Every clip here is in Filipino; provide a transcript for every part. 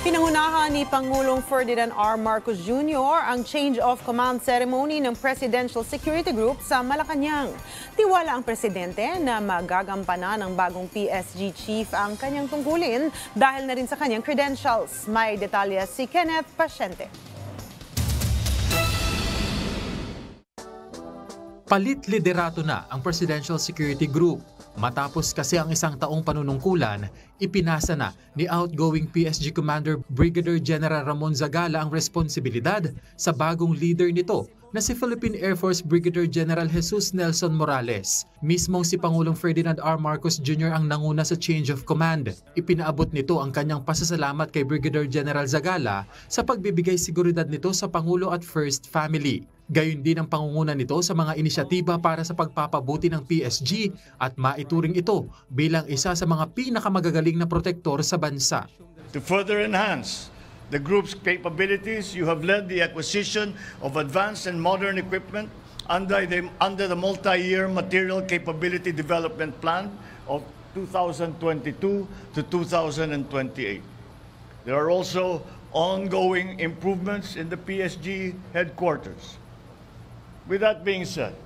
Pinangunahan ni Pangulong Ferdinand R. Marcos Jr. ang change of command ceremony ng Presidential Security Group sa Malacanang. Tiwala ang presidente na magagampanan ng bagong PSG chief ang kanyang tungkulin dahil na rin sa kanyang credentials. May detalye si Kenneth Pasyente. Palit liderato na ang Presidential Security Group. Matapos kasi ang isang taong panunungkulan, ipinasa na ni outgoing PSG Commander Brigadier General Ramon Zagala ang responsibilidad sa bagong leader nito na si Philippine Air Force Brigadier General Jesus Nelson Morales. Mismong si Pangulong Ferdinand R. Marcos Jr. ang nanguna sa change of command. Ipinaabot nito ang kanyang pasasalamat kay Brigadier General Zagala sa pagbibigay seguridad nito sa Pangulo at First Family. Gayon din ang pangunguna nito sa mga inisyatiba para sa pagpapabuti ng PSG at maituring ito bilang isa sa mga pinakamagagaling na protektor sa bansa. To further enhance the group's capabilities, you have led the acquisition of advanced and modern equipment under the multi-year Material Capability Development Plan of 2022 to 2028. There are also ongoing improvements in the PSG headquarters. With that being said,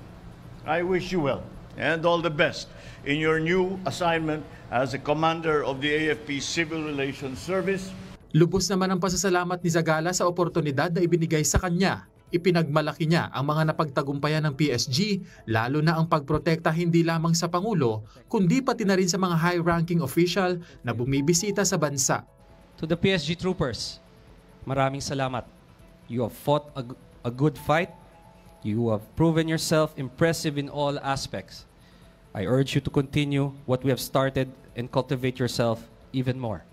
I wish you well and all the best in your new assignment as a commander of the AFP Civil Relations Service. Lubos naman ang pasasalamat ni Zagala sa oportunidad na ibinigay sa kanya. Ipinagmalaki niya ang mga napagtagumpayan ng PSG, lalo na ang pagprotekta hindi lamang sa Pangulo, kundi pati na rin sa mga high-ranking official na bumibisita sa bansa. To the PSG troopers, maraming salamat. You have fought a good fight. You have proven yourself impressive in all aspects. I urge you to continue what we have started and cultivate yourself even more.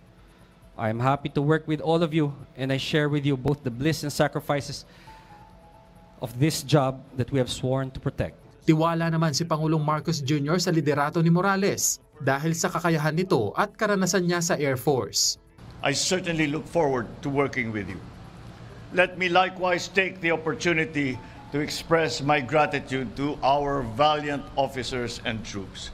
I am happy to work with all of you, and I share with you both the bliss and sacrifices of this job that we have sworn to protect. Tiwala naman si Pangulong Marcos Jr. sa liderato ni Morales dahil sa kakayahan nito at karanasan niya sa Air Force. I certainly look forward to working with you. Let me likewise take the opportunity to express my gratitude to our valiant officers and troops.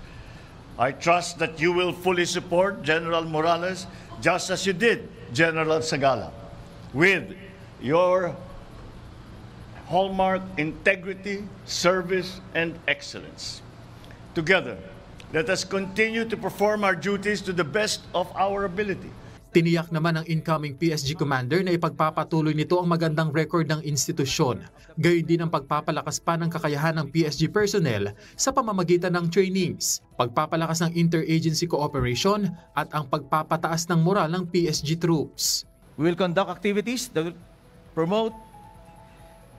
I trust that you will fully support General Morales just as you did General Zagala, with your hallmark integrity, service, and excellence. Together, let us continue to perform our duties to the best of our ability. Tiniyak naman ng incoming PSG commander na ipagpapatuloy nito ang magandang record ng institusyon. Gayon din ang pagpapalakas pa ng kakayahan ng PSG personnel sa pamamagitan ng trainings, pagpapalakas ng interagency cooperation at ang pagpapataas ng moral ng PSG troops. We will conduct activities that will promote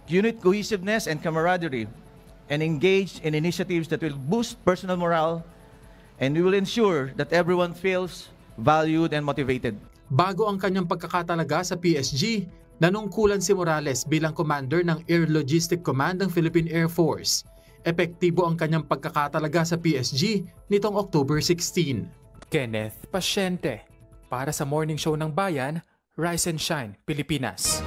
unit cohesiveness and camaraderie and engage in initiatives that will boost personal morale, and we will ensure that everyone feels valued and motivated. Bago ang kanyang pagkakatalaga sa PSG, nanungkulan si Morales bilang commander ng Air Logistic Command ng Philippine Air Force. Epektibo ang kanyang pagkakatalaga sa PSG nitong October 16. Kenneth Pasyente, para sa Morning Show ng Bayan, Rise and Shine, Pilipinas.